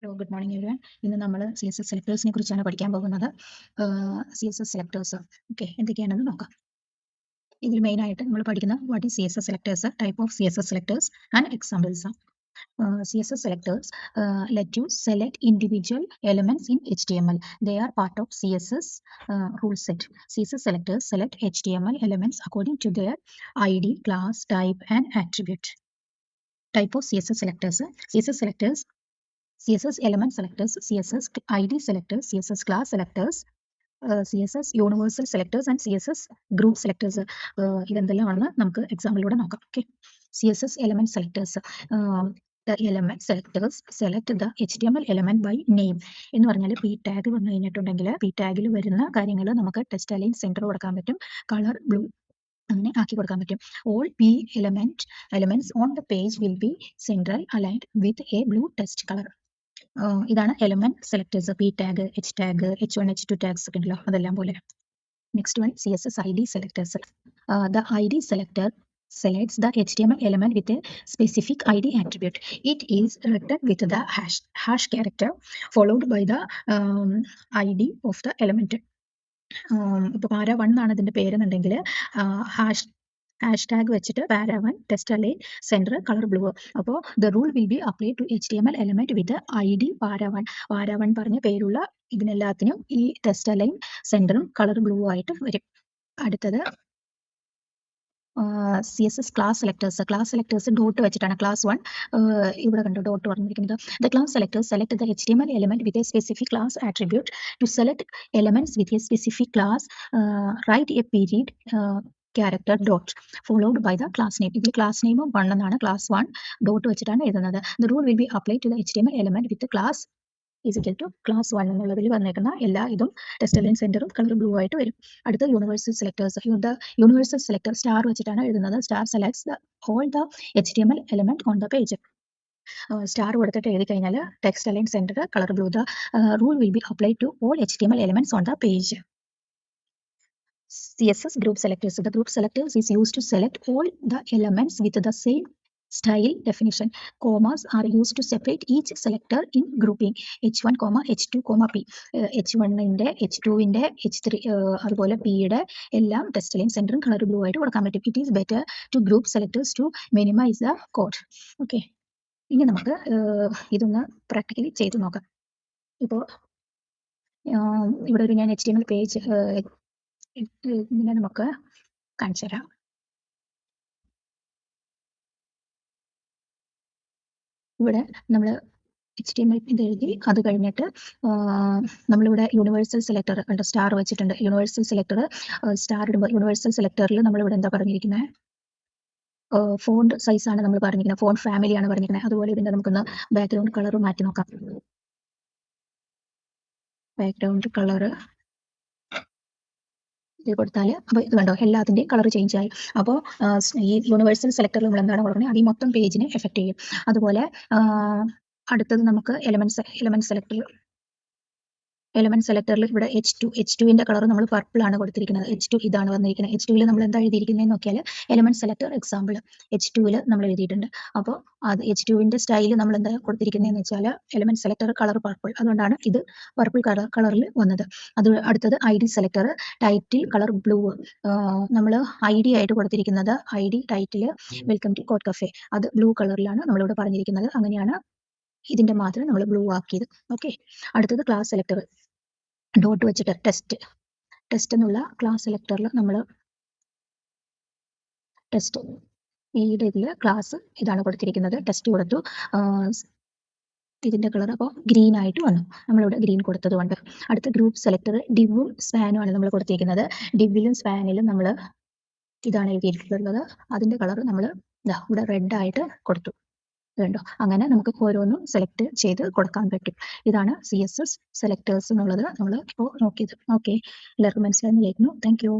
Hello good morning everyone. ഇന്ന് നമ്മൾ CSS സെലക്ടേഴ്സിനെ കുറിച്ചാണ് പഠിക്കാൻ പോകുന്നത്. CSS സെലക്ടേഴ്സ് ഓക്കെ എന്തൊക്കെയാണെന്ന് നോക്കാം. ഇതിൽ മെയിൻ ആയിട്ട് നമ്മൾ പഠിക്കുന്ന what is CSS selectors, type of CSS selectors and examples. CSS selectors let you select individual elements in HTML. They are part of CSS rule set. CSS selectors select HTML elements according to their ID, class, type and attribute. Type of CSS selectors. CSS selectors, CSS element selectors, CSS ID selectors, CSS class selectors, CSS universal selectors and CSS group selectors. ഇതെന്തെല്ലാമാണെന്ന് നമുക്ക് എക്സാമ്പിളിലൂടെ നോക്കാം. Okay, CSS element selectors. The element selectors select the HTML element by name. എന്ന് പറഞ്ഞാൽ p tag വന്നു കഴിഞ്ഞിട്ടുണ്ടെങ്കിൽ p tagൽ വരുന്ന കാര്യങ്ങൾ നമുക്ക് text align centre കൊടുക്കാൻ പറ്റും, കളർ ബ്ലൂ അങ്ങനെ ആക്കി കൊടുക്കാൻ പറ്റും. All p elements on the page will be central aligned with a blue text color. ഇതാണ് element selectors. P tag, H tag, H1 H2 tags ഒക്കെ ഉണ്ടല്ലോ, അതെല്ലാം പോലെ. Next one CSS ID selectors. The ID selector selects the HTML element with a specific ID attribute. It is written with the hash character followed by the ID of the element. ഇപ്പൊ para1 എന്നാണ് ഇതിന്റെ പേരെന്നുണ്ടെങ്കിൽ #, വെച്ചിട്ട് para1 text align centre colour blue. അപ്പോൾ the rule will be apply to HTML element with ID para1 പറഞ്ഞ പേരുള്ള ഇതിനെല്ലാത്തിനും ഈ text align സെന്ററും കളർ ബ്ലൂ ആയിട്ട് വരും. അടുത്തത് CSS class selectors. Class selectors dot വെച്ചിട്ടാണ്. ക്ലാസ് 1 ഇവിടെ കണ്ടോ ഡോട്ട് പറഞ്ഞിരിക്കുന്നത്. The class selectors select the HTML element with a specific class attribute. To select elements with a specific class, write a period character dot followed by the class name. ഇതിൽ class name 1 എന്നാണ്. Class 1 dot വെച്ചിട്ടാണ് എഴുതുന്നത്. The rule will be applied to the HTML element with the class is equal to class 1 എന്നുള്ളതിൽ വന്നേക്കുന്ന എല്ലാ ഇതും test align സെന്ററും colour blue ആയിട്ട് വരും. അടുത്ത universal selectors. Universal selector star വെച്ചിട്ടാണ് എഴുതുന്നത്. Star selects all the HTML element on the page. Star കൊടുത്തിട്ട് എഴുതി കഴിഞ്ഞാൽ text align centre colour blue. The rule will be applied to all HTML elements on the page. CSS group selectors. The group selectors is used to select all the elements with the same style definition. Commas are used to separate each selector in grouping. H1, H2, P. H1ന്റെ H2ന്റെ H3 അതുപോലെ Pയുടെ എല്ലാം test line സെന്ററും colour blue ആയിട്ട് കൊടുക്കാൻ പറ്റും. It is better to group selectors to minimise the code. Okay, ഇനി നമുക്ക് ഇതൊന്ന് പ്രാക്ടിക്കലി ചെയ്ത് നോക്കാം. ഇപ്പോൾ ഇവിടെ ഒരു ഞാൻ HTML പേജ് ഇതിനെ നമുക്ക് കാണിച്ചു തരാം. ഇവിടെ നമ്മൾ HTML എഴുതി, അത് കഴിഞ്ഞിട്ട് നമ്മളിവിടെ യൂണിവേഴ്സൽ സെലക്ടർ കണ്ട സ്റ്റാർ വെച്ചിട്ടുണ്ട്. യൂണിവേഴ്സൽ സെലക്ടർ സ്റ്റാർ ഇടുമ്പോൾ യൂണിവേഴ്സൽ സെലക്ടറിൽ നമ്മളിവിടെ എന്താ പറഞ്ഞിരിക്കുന്നത്, ഫോണ്ട് സൈസ് ആണ് നമ്മൾ പറഞ്ഞിരിക്കുന്നത്, ഫോണ്ട് ഫാമിലി ആണ് പറഞ്ഞിരിക്കുന്നത്. അതുപോലെ ഇതിന്റെ നമുക്കൊന്ന് ബാക്ക്ഗ്രൗണ്ട് കളർ മാറ്റി നോക്കാം. ബാക്ക്ഗ്രൗണ്ട് കളർ ഇത് കൊടുത്താൽ അപ്പോൾ ഇത് കണ്ടോ എല്ലാത്തിൻ്റെയും കളർ ചേഞ്ച് ആയി. അപ്പോൾ ഈ യൂണിവേഴ്സൽ സെലക്ടറിൽ നമ്മൾ എന്താണ് കൊടുക്കുന്നത്, അത് ഈ മൊത്തം പേജിനെ എഫക്ട് ചെയ്യും. അതുപോലെ അടുത്തത് നമുക്ക് എലമെന്റ് സെലക്ടറിൽ ഇവിടെ H2ന്റെ കളർ നമ്മൾ പർപ്പിൾ ആണ് കൊടുത്തിരിക്കുന്നത്. H2 ഇതാണ് വന്നിരിക്കുന്നത്. H2ൽ നമ്മൾ എന്താ എഴുതിയിരിക്കുന്നത് നോക്കിയാൽ എലമെന്റ് സെലക്ടർ എക്സാമ്പിൾ H2ൽ നമ്മൾ എഴുതിയിട്ടുണ്ട്. അപ്പോൾ അത് H2ന്റെ സ്റ്റൈൽ നമ്മൾ എന്താ കൊടുത്തിരിക്കുന്നതെന്ന് വെച്ചാൽ എലമെന്റ് സെലക്ടർ കളർ പർപ്പിൾ, അതുകൊണ്ടാണ് ഇത് പർപ്പിൾ കളറിൽ വന്നത്. അത് അടുത്തത് ID selector title colour blue. നമ്മൾ ID ആയിട്ട് കൊടുത്തിരിക്കുന്നത് ID title welcome to code cafe, അത് ബ്ലൂ കളറിലാണ് നമ്മളിവിടെ പറഞ്ഞിരിക്കുന്നത്. അങ്ങനെയാണ് ഇതിന്റെ മാത്രം നമ്മൾ ബ്ലൂ ആക്കിയത്. ഓക്കെ, അടുത്തത് ക്ലാസ് സെലക്ടർ ഡോട്ട് വെച്ചിട്ട് ടെസ്റ്റ് എന്നുള്ള ക്ലാസ് സെലക്ടറിൽ നമ്മൾ ടെസ്റ്റ് ഈയുടെ ഇതിൽ ക്ലാസ് ഇതാണ് കൊടുത്തിരിക്കുന്നത്. ടെസ്റ്റ് കൊടുത്തു, ഇതിന്റെ കളർ അപ്പോൾ ഗ്രീൻ ആയിട്ട് വന്നു, നമ്മളിവിടെ ഗ്രീൻ കൊടുത്തത് കൊണ്ട്. അടുത്ത ഗ്രൂപ്പ് സെലക്ടർ ഡിവും സ്പാനും ആണ് നമ്മൾ കൊടുത്തിരിക്കുന്നത്. ഡിവിലും സ്പാനിലും നമ്മൾ ഇതാണ് എഴുതിയിട്ടുള്ളത്. അതിന്റെ കളർ നമ്മൾ ഇവിടെ റെഡ് ആയിട്ട് കൊടുത്തു. കണ്ടോ, അങ്ങനെ നമുക്ക് ഓരോന്നും സെലക്ട് ചെയ്ത് കൊടുക്കാൻ പറ്റും. ഇതാണ് CSS സെലക്ടേഴ്സ് എന്നുള്ളത് നമ്മൾ ഇപ്പോൾ നോക്കിയത്. ഓക്കെ, എല്ലാവർക്കും മനസ്സിലായെന്ന് വിചാരിക്കുന്നു. Thank you.